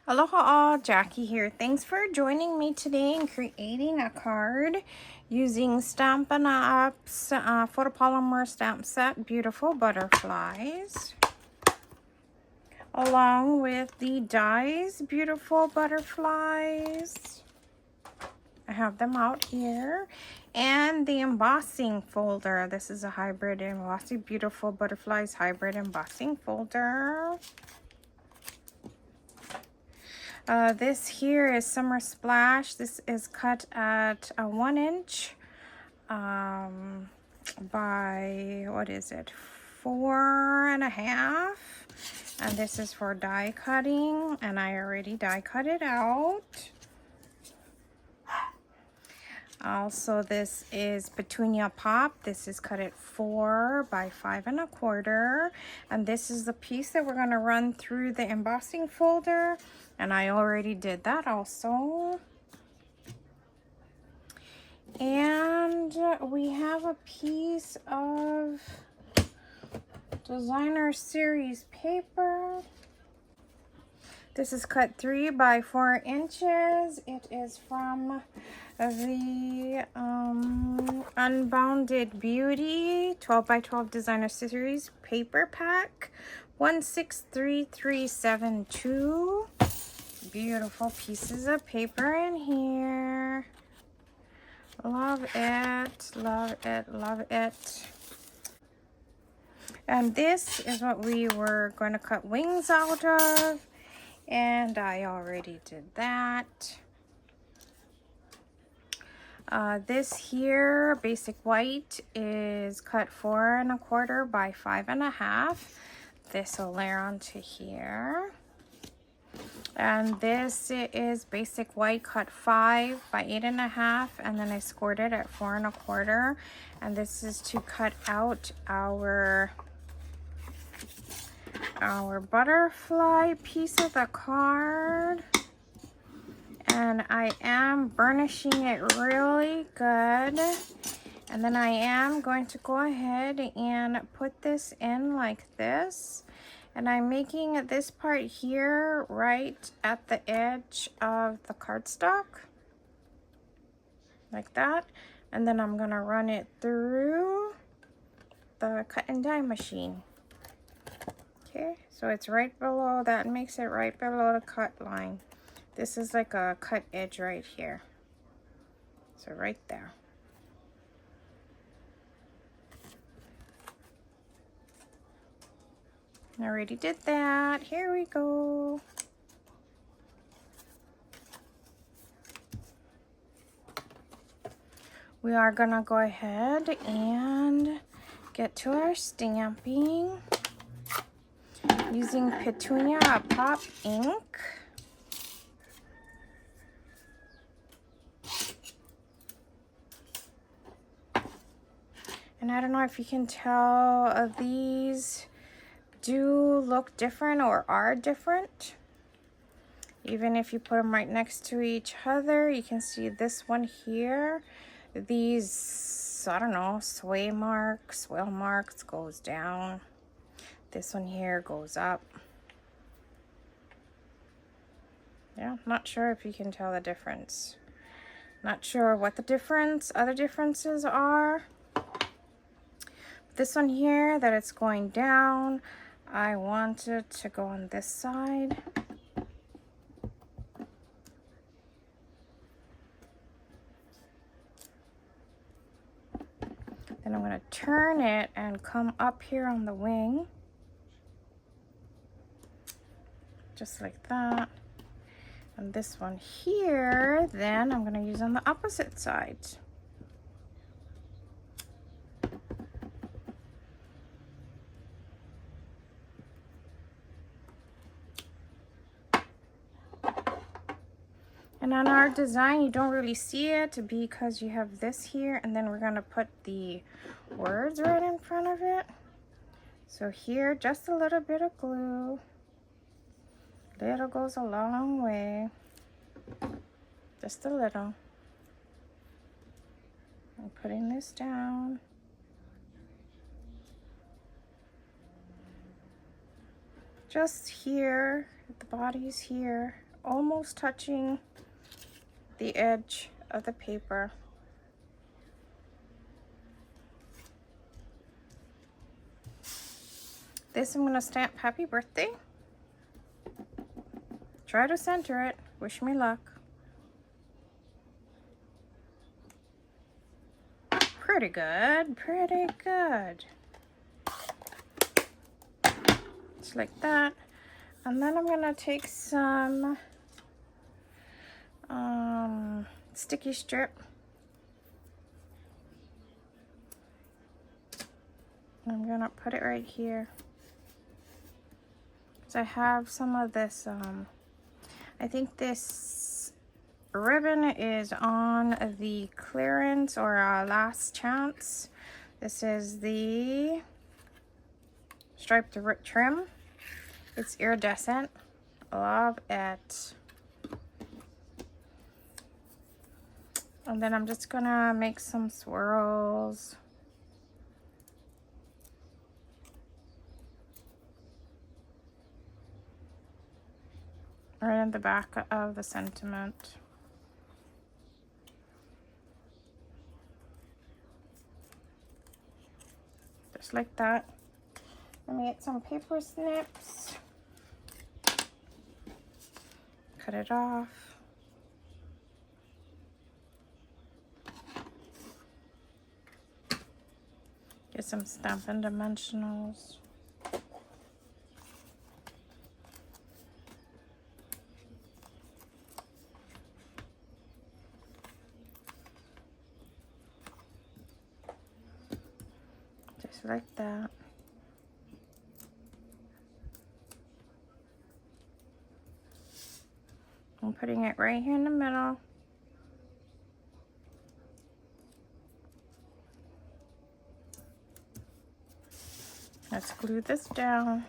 Aloha all, Jackie here. Thanks for joining me today in creating a card using Stampin' Up's photopolymer stamp set, Beautiful Butterflies, along with the dies, Beautiful Butterflies. I have them out here. And the embossing folder. This is a hybrid embossing, Beautiful Butterflies hybrid embossing folder. This here is Summer Splash. This is cut at 1 inch by, what is it, 4.5. And this is for die cutting, and I already die cut it out. Also, this is Petunia Pop. This is cut at 4 by 5.25. And this is the piece that we're going to run through the embossing folder. And I already did that also. And we have a piece of designer series paper. This is cut 3 by 4 inches. It is from the Unbounded Beauty 12 by 12 designer series paper pack 163372. Beautiful pieces of paper in here. Love it, love it, love it. And this is what we were going to cut wings out of. And I already did that. This here, basic white, is cut 4.25 by 5.5. This will layer onto here. And this is basic white, cut 5 by 8.5, and then I scored it at 4.25. And this is to cut out our butterfly piece of the card. And I am burnishing it really good. And then I am going to go ahead and put this in like this. And I'm making this part here right at the edge of the cardstock. Like that. And then I'm going to run it through the cut and die machine. Okay, so it's right below, that makes it right below the cut line. This is like a cut edge right here. So right there. I already did that. Here we go. We are gonna go ahead and get to our stamping using Petunia Pop ink. And I don't know if you can tell, these do look different or are different. Even if you put them right next to each other, you can see this one here. These, I don't know, sway marks, swell marks goes down. This one here goes up. Yeah, not sure if you can tell the difference. Not sure what the other differences are. This one here, that it's going down, I want it to go on this side. Then I'm going to turn it and come up here on the wing. Just like that. And this one here, then I'm going to use on the opposite side. And on our design, you don't really see it because you have this here, and then we're going to put the words right in front of it. So here, just a little bit of glue. Little goes a long way. Just a little. I'm putting this down. Just here, the body's here. almost touching the edge of the paper. This I'm gonna stamp happy birthday. Try to center it. Wish me luck. Pretty good, pretty good. Just like that. And then I'm gonna take some sticky strip. I'm gonna put it right here. So I have some of this, I think this ribbon is on the clearance or last chance. This is the striped trim. It's iridescent. Love it. And then I'm just gonna make some swirls. Right in the back of the sentiment. Just like that. Let me get some paper snips. Cut it off. Get some Stampin' Dimensionals. Just like that. I'm putting it right here in the middle. Let's glue this down.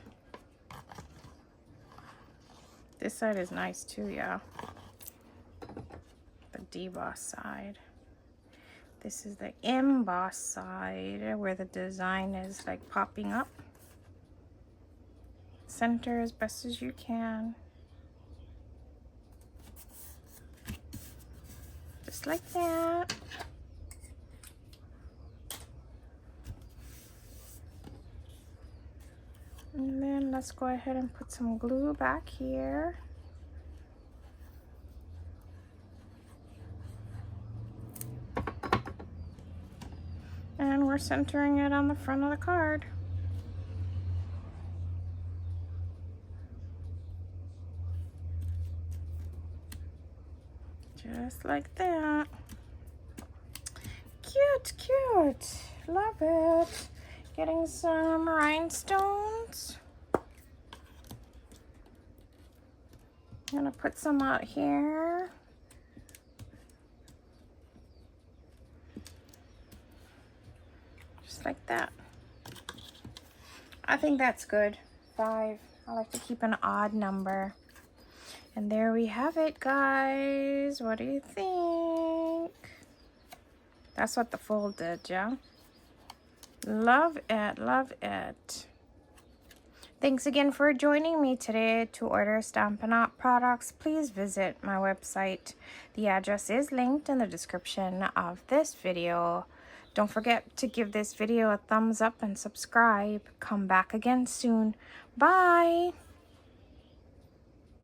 This side is nice too, yeah. The deboss side. This is the emboss side where the design is like popping up. Center as best as you can. Just like that. And then let's go ahead and put some glue back here. And we're centering it on the front of the card. Just like that. Cute, cute. Love it. Getting some rhinestones. I'm gonna put some out here. Just like that. I think that's good. 5. I like to keep an odd number. And there we have it, guys. What do you think? That's what the fold did, yeah? Love it, love it. Thanks again for joining me today. To order Stampin' Up products, please visit my website. The address is linked in the description of this video. Don't forget to give this video a thumbs up and subscribe. Come back again soon. Bye!